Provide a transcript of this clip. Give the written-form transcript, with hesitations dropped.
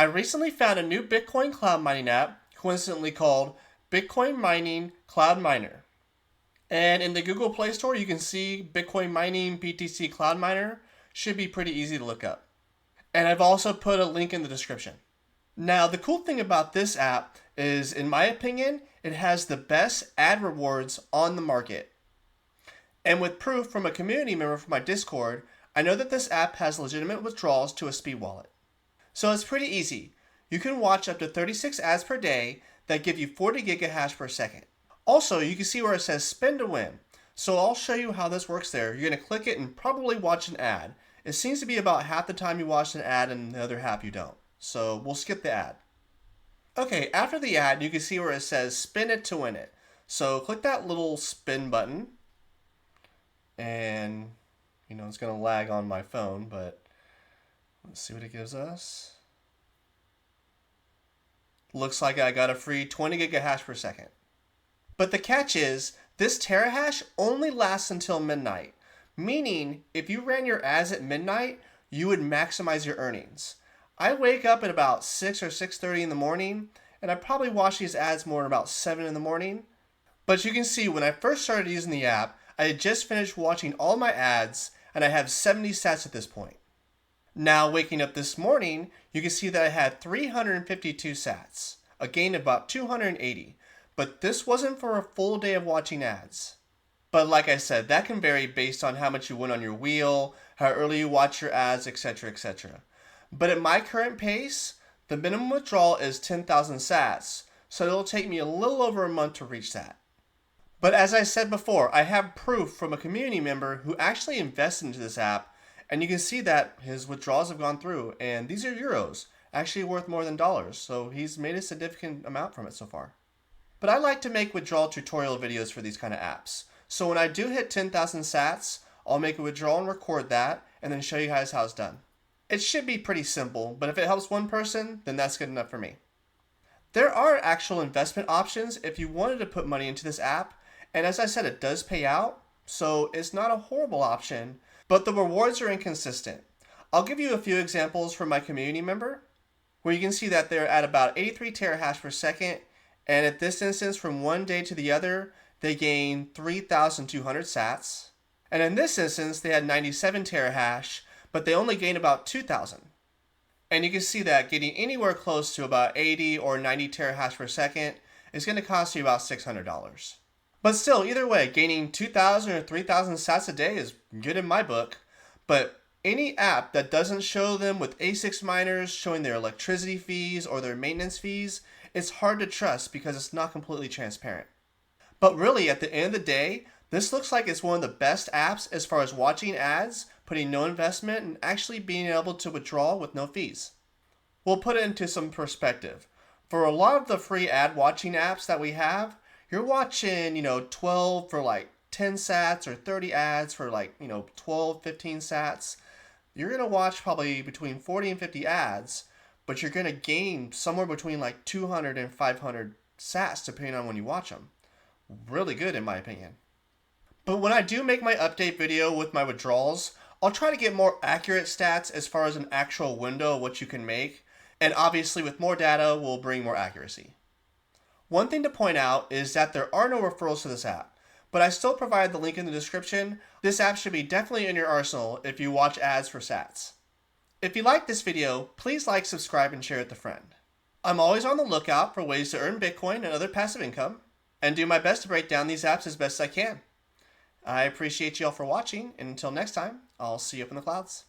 I recently found a new Bitcoin cloud mining app, coincidentally called Bitcoin Mining Cloud Miner. And in the Google Play Store, you can see Bitcoin Mining BTC Cloud Miner. Should be pretty easy to look up. And I've also put a link in the description. Now, the cool thing about this app is, in my opinion, it has the best ad rewards on the market. And with proof from a community member from my Discord, I know that this app has legitimate withdrawals to a speed wallet. So it's pretty easy. You can watch up to 36 ads per day that give you 40 gigahash per second. Also, you can see where it says spin to win. So I'll show you how this works there. You're going to click it and probably watch an ad. It seems to be about half the time you watch an ad and the other half you don't. So we'll skip the ad. Okay, after the ad, you can see where it says spin it to win it. So click that little spin button. And, it's going to lag on my phone, but let's see what it gives us. Looks like I got a free 20 gigahash per second. But the catch is, this terahash only lasts until midnight. Meaning, if you ran your ads at midnight, you would maximize your earnings. I wake up at about 6 or 6:30 in the morning, and I probably watch these ads more at about 7 in the morning. But you can see when I first started using the app, I had just finished watching all my ads, and I have 70 sats at this point. Now, waking up this morning, you can see that I had 352 sats, a gain of about 280. But this wasn't for a full day of watching ads. But like I said, that can vary based on how much you win on your wheel, how early you watch your ads, etc., etc. But at my current pace, the minimum withdrawal is 10,000 sats, so it'll take me a little over a month to reach that. But as I said before, I have proof from a community member who actually invested into this app, and you can see that his withdrawals have gone through, and these are euros, actually worth more than dollars, so he's made a significant amount from it so far. But I like to make withdrawal tutorial videos for these kind of apps. So when I do hit 10,000 sats, I'll make a withdrawal and record that, and then show you guys how it's done. It should be pretty simple, but if it helps one person, then that's good enough for me. There are actual investment options if you wanted to put money into this app, and as I said, it does pay out, so it's not a horrible option, but the rewards are inconsistent. I'll give you a few examples from my community member, where you can see that they're at about 83 terahash per second, and at this instance, from one day to the other, they gain 3,200 sats. And in this instance, they had 97 terahash, but they only gained about 2,000. And you can see that getting anywhere close to about 80 or 90 terahash per second is going to cost you about $600. But still, either way, gaining 2,000 or 3,000 sats a day is good in my book. But any app that doesn't show them with ASICs miners showing their electricity fees or their maintenance fees, it's hard to trust because it's not completely transparent. But really, at the end of the day, this looks like it's one of the best apps as far as watching ads, putting no investment, and actually being able to withdraw with no fees. We'll put it into some perspective. For a lot of the free ad watching apps that we have, you're watching, 12 for like 10 sats or 30 ads for like, 12, 15 sats. You're going to watch probably between 40 and 50 ads, but you're going to gain somewhere between like 200 and 500 sats depending on when you watch them. Really good in my opinion. But when I do make my update video with my withdrawals, I'll try to get more accurate stats as far as an actual window of what you can make, and obviously with more data will bring more accuracy. One thing to point out is that there are no referrals to this app, but I still provide the link in the description. This app should be definitely in your arsenal if you watch ads for sats. If you like this video, please like, subscribe, and share it with a friend. I'm always on the lookout for ways to earn Bitcoin and other passive income, and do my best to break down these apps as best I can. I appreciate you all for watching, and until next time, I'll see you up in the clouds.